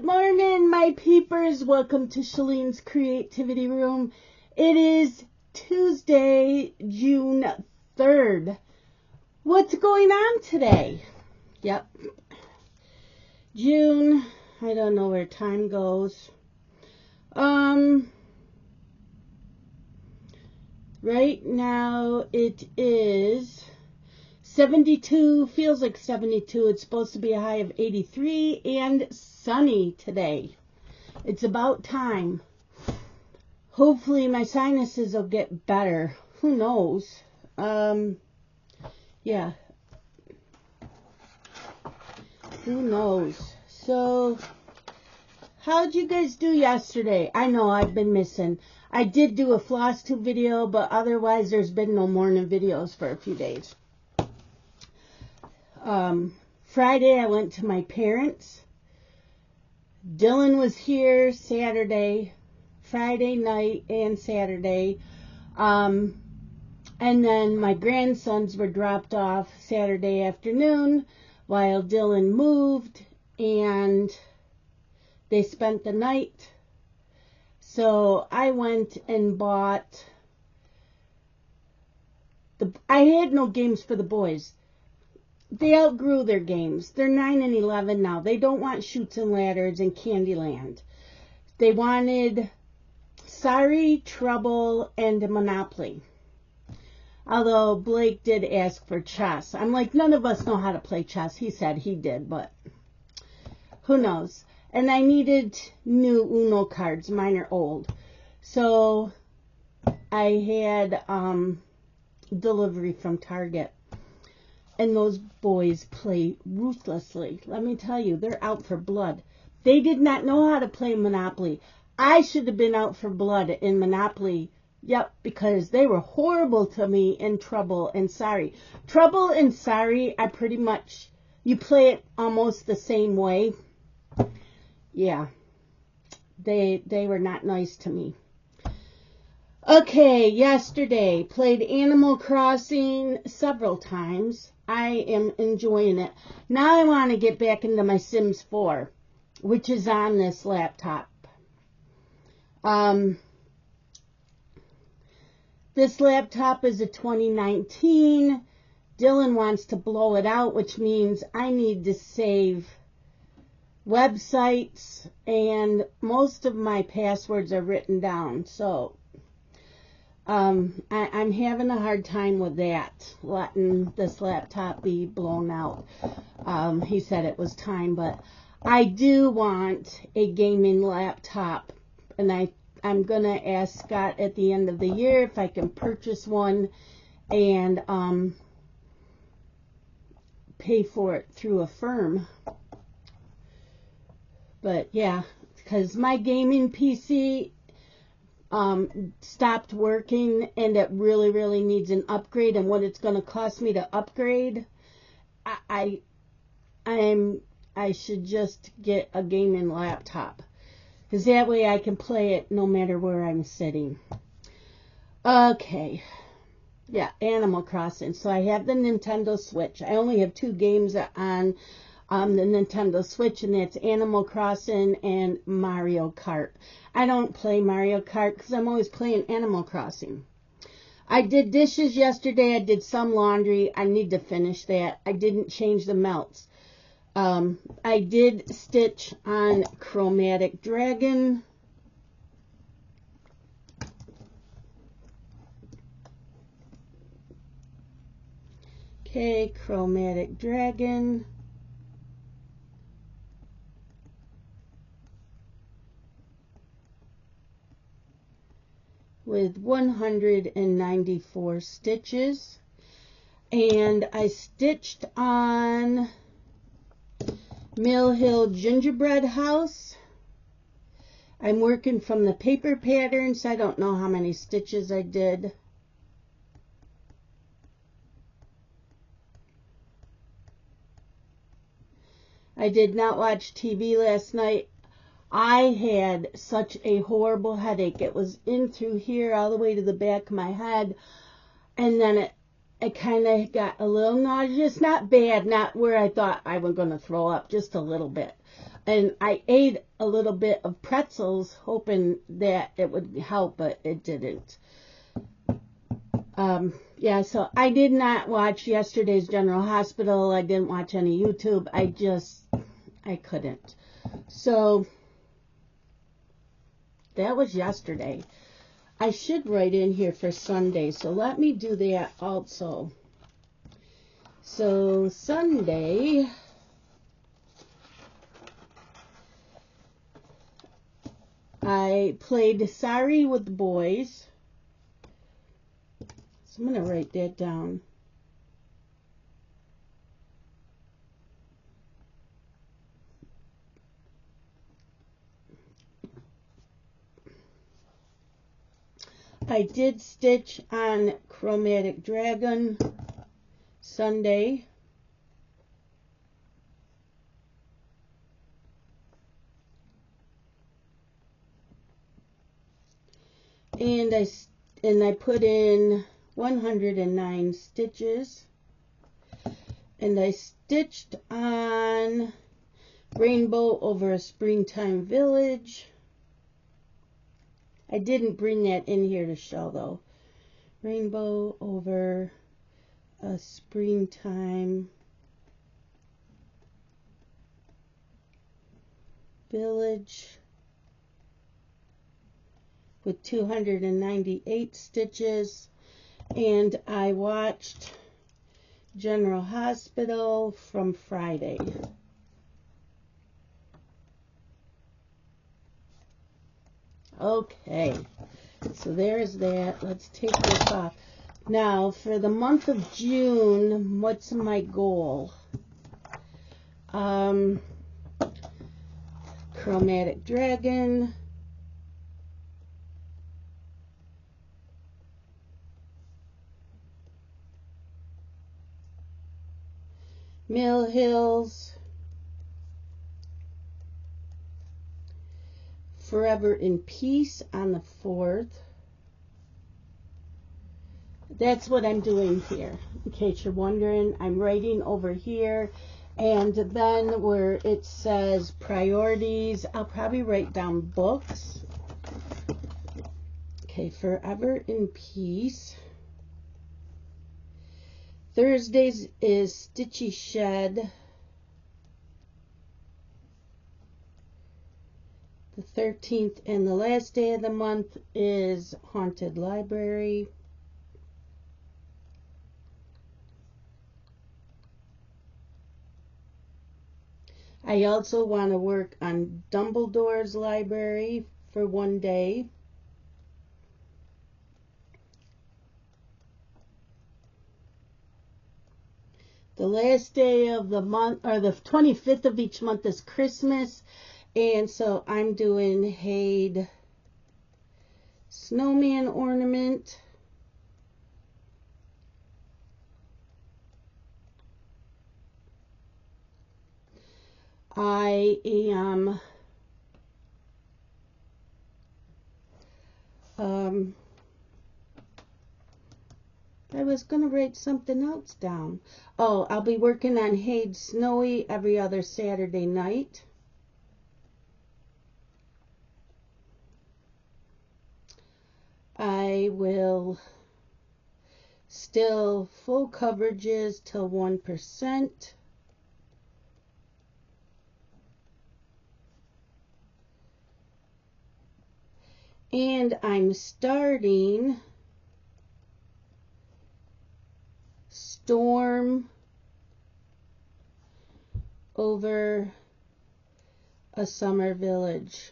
Good morning, my peepers. Welcome to Shalene's Creativity Room. It is Tuesday, June 3rd. What's going on today? Yep. June, I don't know where time goes. Right now it is 72, feels like 72. It's supposed to be a high of 83 and sunny today. It's about time. Hopefully my sinuses will get better. Who knows? Yeah. Who knows? So, how'd you guys do yesterday? I know I've been missing. I did do a floss tube video, but otherwise there's been no morning videos for a few days. Friday I went to my parents. Dylan was here Saturday, Friday night and Saturday. And then my grandsons were dropped off Saturday afternoon while Dylan moved, and they spent the night. So I went and bought I had no games for the boys. They outgrew their games. They're 9 and 11 now. They don't want Chutes and Ladders and Candyland. They wanted Sorry, Trouble, and Monopoly. Although Blake did ask for chess. I'm like, none of us know how to play chess. He said he did, but who knows? And I needed new Uno cards. Mine are old. So I had delivery from Target. And those boys play ruthlessly. Let me tell you, they're out for blood. They did not know how to play Monopoly. I should have been out for blood in Monopoly. Yep, because they were horrible to me in Trouble and Sorry. Trouble and Sorry, I pretty much, you play it almost the same way. Yeah, they were not nice to me. Okay, yesterday, played Animal Crossing several times. I am enjoying it. Now I want to get back into my Sims 4, which is on this laptop. This laptop is a 2019. Dylan wants to blow it out, which means I need to save websites, and most of my passwords are written down. So I'm having a hard time with that, letting this laptop be blown out. He said it was time, but I do want a gaming laptop, and I'm going to ask Scott at the end of the year if I can purchase one and pay for it through a firm. But yeah, because my gaming PC stopped working, and it really needs an upgrade, and what it's going to cost me to upgrade, I should just get a gaming laptop, because that way I can play it no matter where I'm sitting. Okay, yeah, Animal Crossing. So I have the Nintendo Switch. I only have 2 games on the Nintendo Switch, and that's Animal Crossing and Mario Kart. I don't play Mario Kart because I'm always playing Animal Crossing. I did dishes yesterday. I did some laundry. I need to finish that. I didn't change the melts. I did stitch on Chromatic Dragon. Okay, Chromatic Dragon. With 194 stitches, and I stitched on Mill Hill Gingerbread House. I'm working from the paper patterns. I don't know how many stitches I did. I did not watch TV last night. I had such a horrible headache. It was in through here all the way to the back of my head, and then I kind of got a little nauseous, not bad, not where I thought I was going to throw up, just a little bit. And I ate a little bit of pretzels, hoping that it would help, but it didn't. Yeah, so I did not watch yesterday's General Hospital. I didn't watch any YouTube. I couldn't. So that was yesterday. I should write in here for Sunday, so let me do that also. So Sunday, I played Sorry with the boys. So I'm going to write that down. I did stitch on Chromatic Dragon Sunday. And I put in 109 stitches. And I stitched on Rainbow Over a Springtime Village. I didn't bring that in here to show though. Rainbow Over a Springtime Village with 298 stitches. And I watched General Hospital from Friday. Okay, so there's that. Let's take this off. Now, for the month of June, what's my goal? Chromatic Dragon. Mill Hills. Forever in Peace on the 4th. That's what I'm doing here. In case you're wondering, I'm writing over here. And then where it says priorities, I'll probably write down books. Okay, Forever in Peace. Thursdays is Stitchy Shed. The 13th and the last day of the month is Haunted Library. I also want to work on Dumbledore's library for one day. The last day of the month, or the 25th of each month, is Christmas. And so I'm doing Hayed Snowman Ornament. I am I was going to write something else down. Oh, I'll be working on Hayed Snowy every other Saturday night. I will still full coverages till 1%. And I'm starting Storm Over a Summer Village.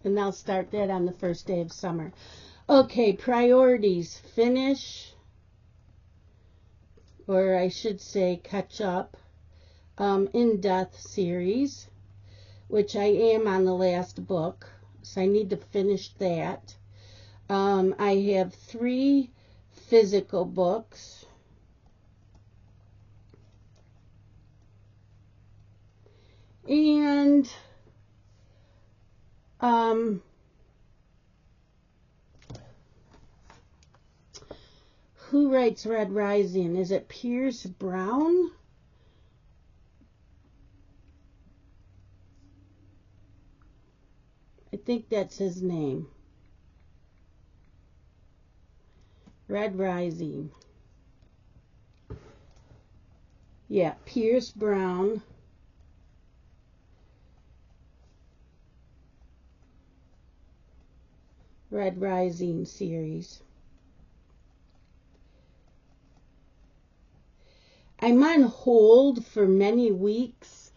And I'll start that on the first day of summer. Okay, priorities. Finish, or I should say catch up, in-depth series, which I am on the last book, so I need to finish that. I have 3 physical books. And Who writes Red Rising? Is it Pierce Brown? I think that's his name. Red Rising. Yeah, Pierce Brown. Red Rising series. I'm on hold for many weeks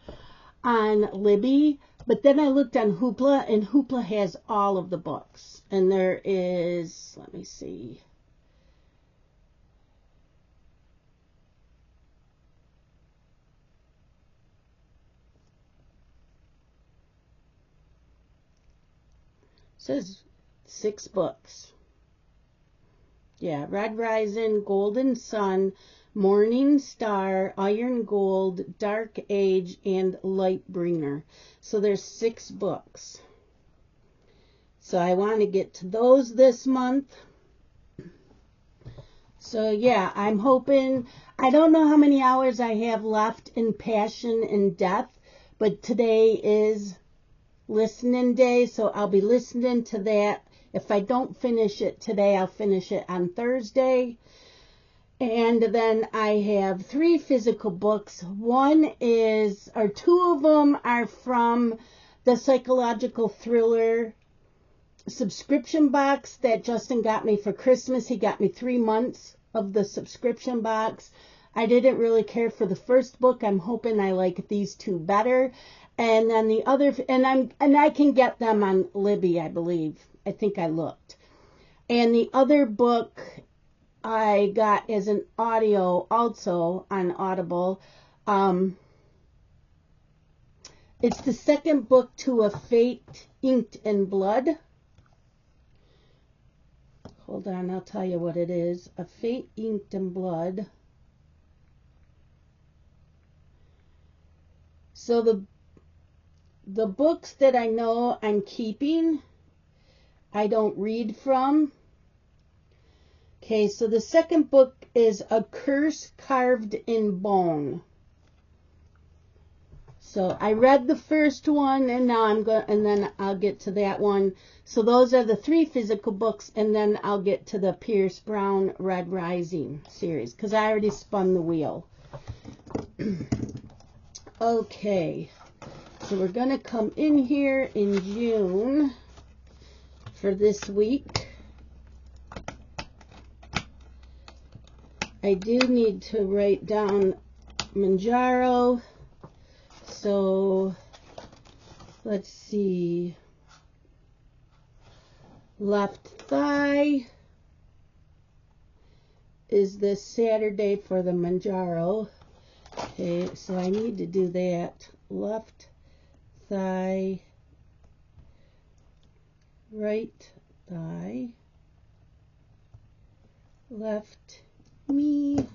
on Libby, but then I looked on Hoopla, and Hoopla has all of the books. And there is, let me see. It says 6 books. Yeah, Red Rising, Golden Sun, Morning Star, Iron Gold, Dark Age, and Lightbringer. So there's 6 books. So I want to get to those this month. So yeah, I'm hoping, I don't know how many hours I have left in Passion and Death, but today is listening day, so I'll be listening to that. If I don't finish it today, I'll finish it on Thursday. And then I have 3 physical books. One is, or 2 of them are from the psychological thriller subscription box that Justin got me for Christmas. He got me 3 months of the subscription box. I didn't really care for the first book. I'm hoping I like these 2 better. And then the other, and I can get them on Libby, I believe. I think I looked. And the other book I got as an audio also on Audible. It's the second book to A Fate Inked in Blood. Hold on, I'll tell you what it is. A Fate Inked in Blood. So the books that I know I'm keeping, I don't read from. Okay, so the second book is A Curse Carved in Bone. So I read the first one, and now and then I'll get to that one. So those are the 3 physical books, and then I'll get to the Pierce Brown Red Rising series, because I already spun the wheel. Okay, so we're going to come in here in June for this week. I do need to write down Manjaro. So let's see. Left thigh is this Saturday for the Manjaro. Okay, so I need to do that. Left thigh, right thigh, left knee,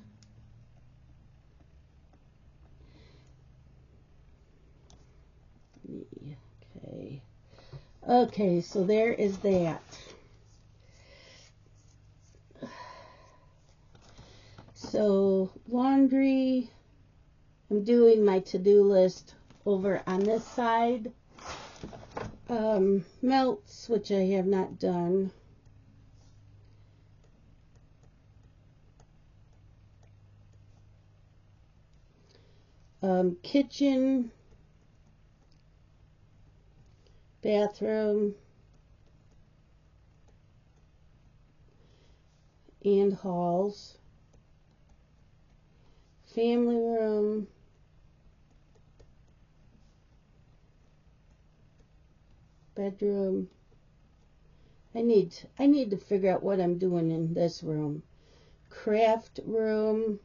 okay. Okay, so there is that. So laundry, I'm doing my to-do list over on this side. Melts, which I have not done. Kitchen, bathroom, and halls. Family room, bedroom. I need to figure out what I'm doing in this room. Craft room.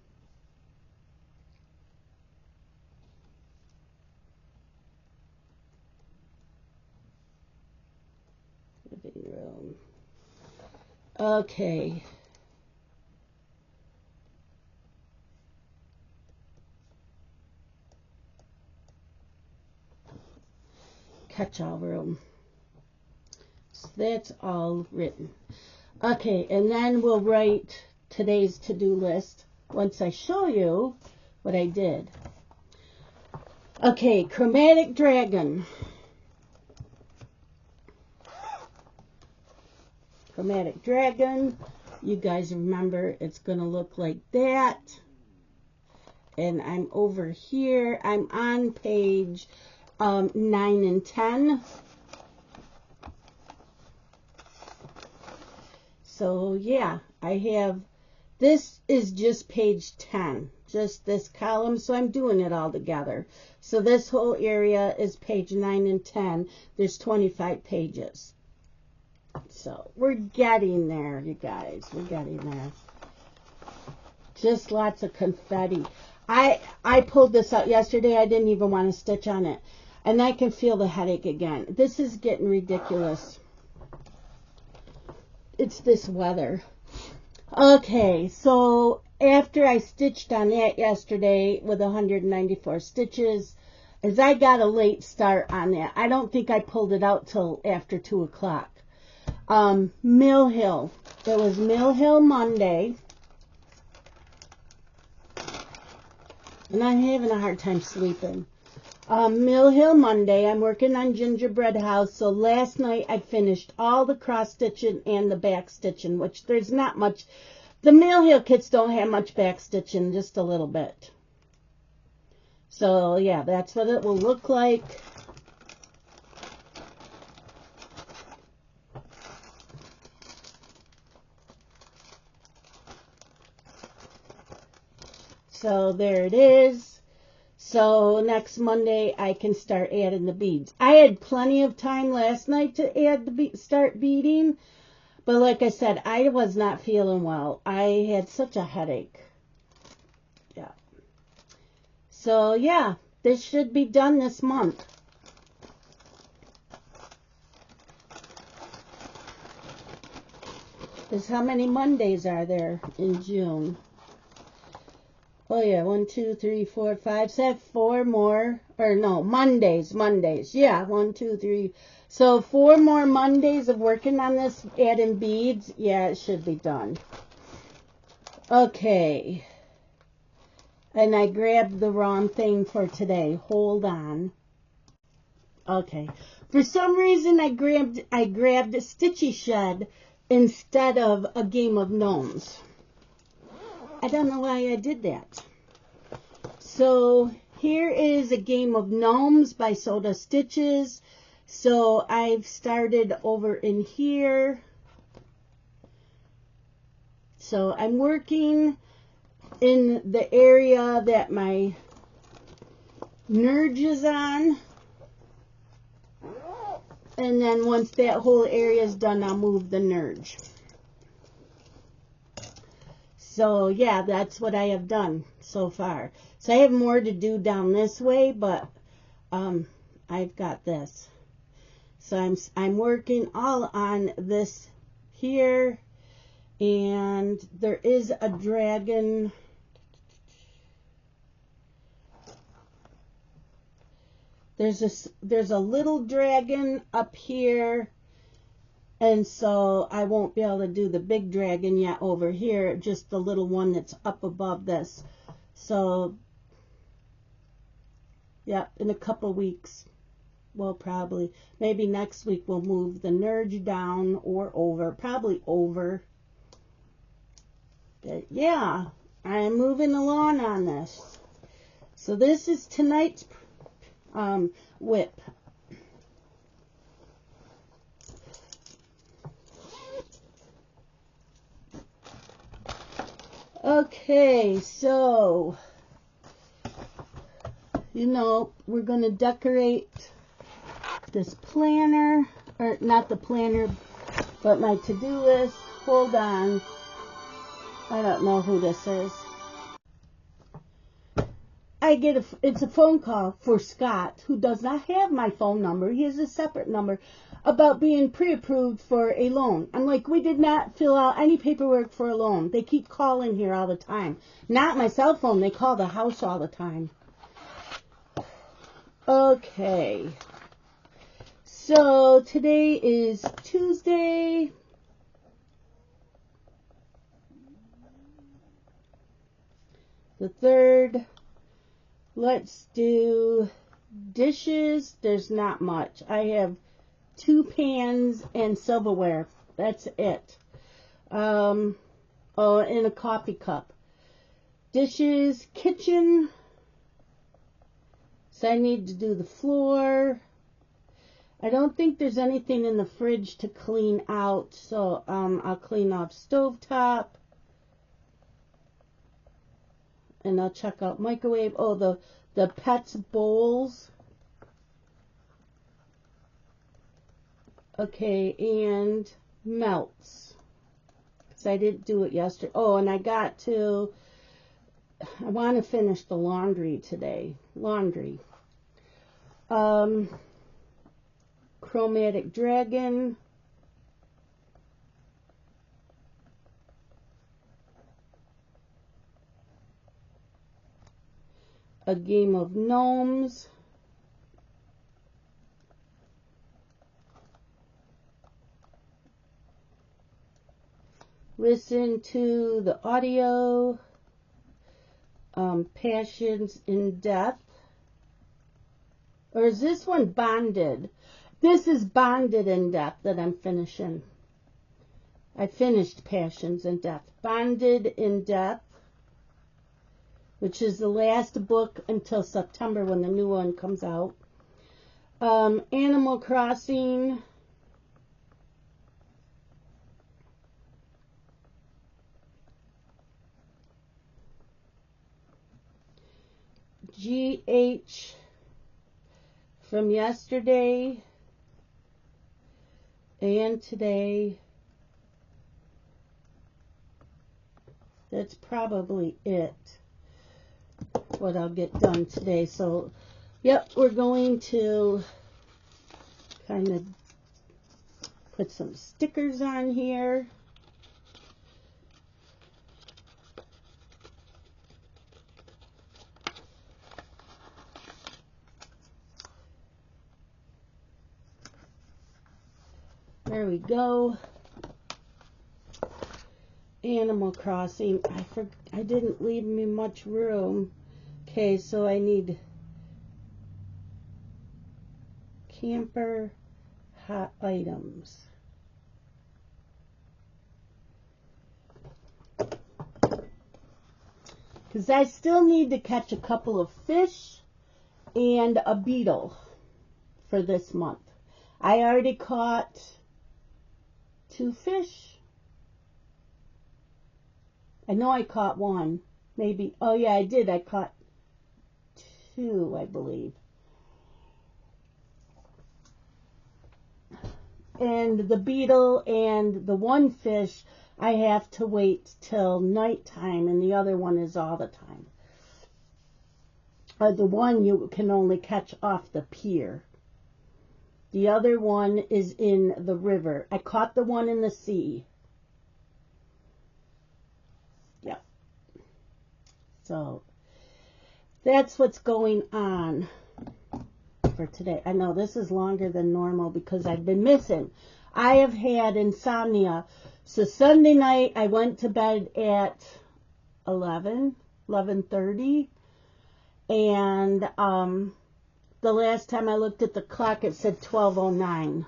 Living room. Okay. Catch-all room. So that's all written. Okay, and then we'll write today's to-do list once I show you what I did. Okay, chromatic dragon. Chromatic dragon. You guys remember it's going to look like that. And I'm over here. I'm on page 9 and 10. So yeah, I have, this is just page 10, just this column, so I'm doing it all together. So this whole area is page 9 and 10. There's 25 pages. So we're getting there, you guys. We're getting there. Just lots of confetti. I pulled this out yesterday. I didn't even want to stitch on it. And I can feel the headache again. This is getting ridiculous. It's this weather. Okay, so after I stitched on that yesterday with 194 stitches, as I got a late start on that, I don't think I pulled it out till after 2 o'clock. Mill Hill. It was Mill Hill Monday. And I'm having a hard time sleeping. Mill Hill Monday, I'm working on Gingerbread House. So last night I finished all the cross stitching and the back stitching, which there's not much. The Mill Hill kits don't have much back stitching, just a little bit. So yeah, that's what it will look like. So there it is. So next Monday I can start adding the beads. I had plenty of time last night to add the start beading, but like I said, I was not feeling well. I had such a headache. Yeah. So yeah, this should be done this month. Because how many Mondays are there in June? Oh yeah, 1, 2, 3, 4, 5, 6, 4 more, or no, Mondays, yeah, 1, 2, 3, so 4 more Mondays of working on this, adding beads, yeah, it should be done. Okay, and I grabbed the wrong thing for today, hold on. Okay, for some reason I grabbed Stitchy Shed instead of a game of gnomes. I don't know why I did that. So here is a game of gnomes by Soda Stitches. So I've started over in here. So I'm working in the area that my nerge is on. And then once that whole area is done, I'll move the nerge. So yeah, that's what I have done so far. So I have more to do down this way, but I've got this. So I'm working all on this here, and there is a dragon. There's a little dragon up here. And so I won't be able to do the big dragon yet over here, just the little one that's up above this. So, yeah, in a couple weeks, we'll probably, maybe next week we'll move the nerge down or over, probably over. But yeah, I'm moving along on this. So this is tonight's whip. Okay, so, you know, we're going to decorate this planner, or not the planner, but my to-do list. Hold on. I don't know who this is. It's a phone call for Scott, who does not have my phone number. He has a separate number, about being pre-approved for a loan. I'm like, we did not fill out any paperwork for a loan. They keep calling here all the time. Not my cell phone. They call the house all the time. Okay. So today is Tuesday. The third, let's do dishes. There's not much. I have 2 pans and silverware. That's it. Oh, and a coffee cup. Dishes, kitchen. So I need to do the floor. I don't think there's anything in the fridge to clean out, so I'll clean off stovetop. And I'll check out microwave. Oh, the Pets bowls. Okay, and melts. Because I didn't do it yesterday. Oh, and I want to finish the laundry today. Laundry. Chromatic Dragon. A Game of Gnomes. Listen to the audio. Passions in Death. Or is this one Bonded? This is Bonded in Death that I'm finishing. I finished Passions in Death. Bonded in Death, which is the last book until September when the new one comes out. Animal Crossing. GH from yesterday and today. That's probably it, what I'll get done today. So, yep, we're going to kind of put some stickers on here. There we go. Animal Crossing. I didn't leave me much room. Okay, so I need camper hot items. Because I still need to catch a couple of fish and a beetle for this month. I already caught 2 fish. I know I caught 1. Maybe. Oh, yeah, I did. I caught 2, I believe. And the beetle and the 1 fish, I have to wait till nighttime, and the other one is all the time. The one you can only catch off the pier. The other one is in the river. I caught the one in the sea. Yep. So that's what's going on for today. I know this is longer than normal because I've been missing. I have had insomnia. So Sunday night I went to bed at 11:30, and the last time I looked at the clock, it said 12:09.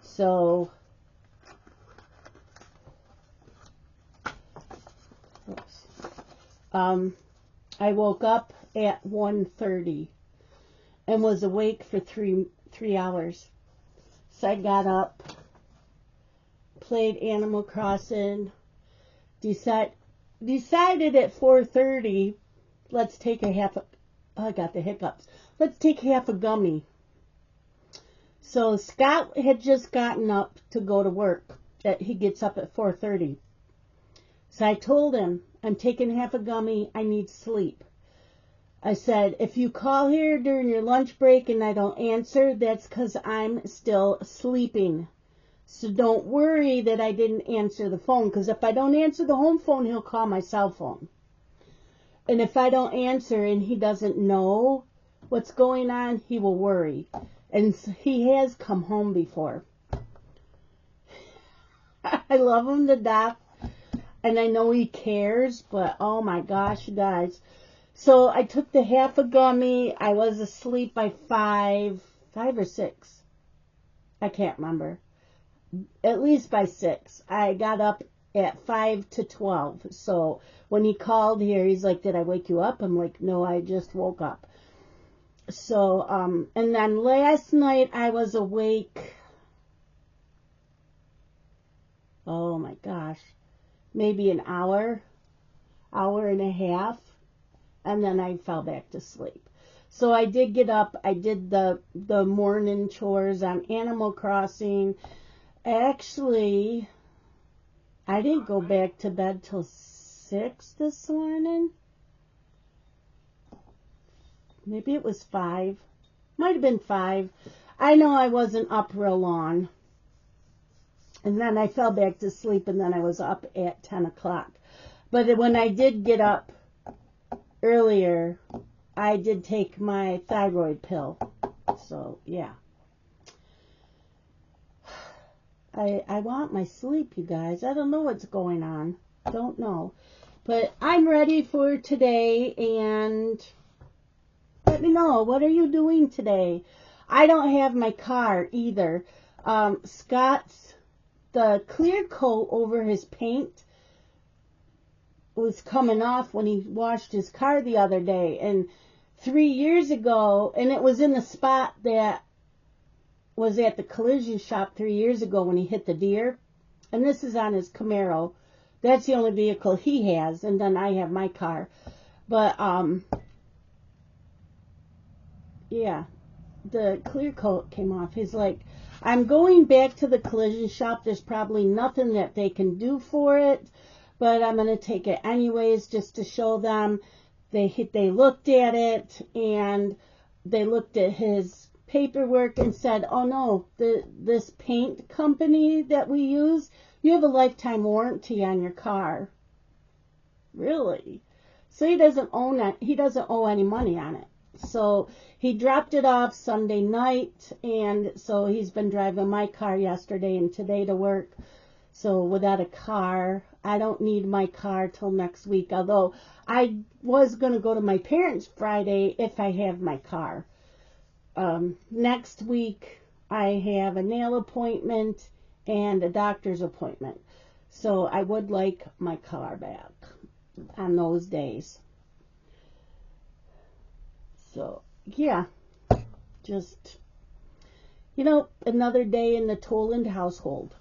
So, I woke up at 1:30 and was awake for three hours. So I got up, played Animal Crossing, decided at 4:30, let's take I got the hiccups. Let's take half a gummy. So Scott had just gotten up to go to work. He gets up at 4:30. So I told him, I'm taking half a gummy. I need sleep. I said, if you call here during your lunch break and I don't answer, that's because I'm still sleeping. So don't worry that I didn't answer the phone, because if I don't answer the home phone, he'll call my cell phone. And if I don't answer and he doesn't know what's going on, he will worry. And he has come home before. I love him to death. And I know he cares, but oh my gosh, you guys. So I took the half a gummy. I was asleep by 5 or 6. I can't remember. At least by 6. I got up at 5 to 12. So when he called here, he's like, did I wake you up? I'm like, no, I just woke up. So, and then last night I was awake. Oh my gosh. Maybe an hour and a half, and then I fell back to sleep. So I did get up. I did the morning chores on Animal Crossing. Actually, I didn't go back to bed till 6 this morning. Maybe it was 5. Might have been 5. I know I wasn't up real long. And then I fell back to sleep, and then I was up at 10 o'clock. But when I did get up earlier, I did take my thyroid pill. So, yeah. I want my sleep, you guys. I don't know what's going on. Don't know. But I'm ready for today, and let me know. What are you doing today? I don't have my car either. Scott's, the clear coat over his paint was coming off when he washed his car the other day. And 3 years ago, and it was in the spot that was at the collision shop 3 years ago when he hit the deer. And this is on his Camaro. That's the only vehicle he has. And then I have my car. But, yeah, the clear coat came off. He's like, I'm going back to the collision shop. There's probably nothing that they can do for it, but I'm going to take it anyways just to show them. They looked at it, and they looked at his paperwork and said, oh no, this paint company that we use, you have a lifetime warranty on your car. Really? So he doesn't own it. He doesn't owe any money on it. So he dropped it off Sunday night, and so he's been driving my car yesterday and today to work. So without a car, I don't need my car till next week, although I was going to go to my parents' Friday if I have my car. Next week, I have a nail appointment and a doctor's appointment. So I would like my car back on those days. So, yeah, just, another day in the Toland household.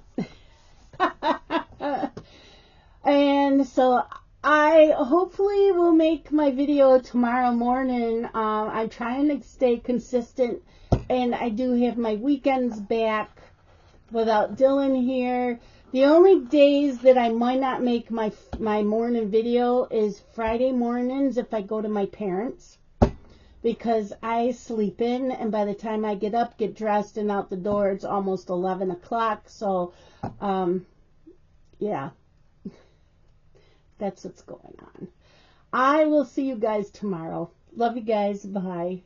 And so I hopefully will make my video tomorrow morning. I'm trying to stay consistent, and I do have my weekends back without Dylan here. The only days that I might not make my morning video is Friday mornings if I go to my parents. Because I sleep in, and by the time I get up, get dressed, and out the door, it's almost 11 o'clock. So, yeah, that's what's going on. I will see you guys tomorrow. Love you guys. Bye.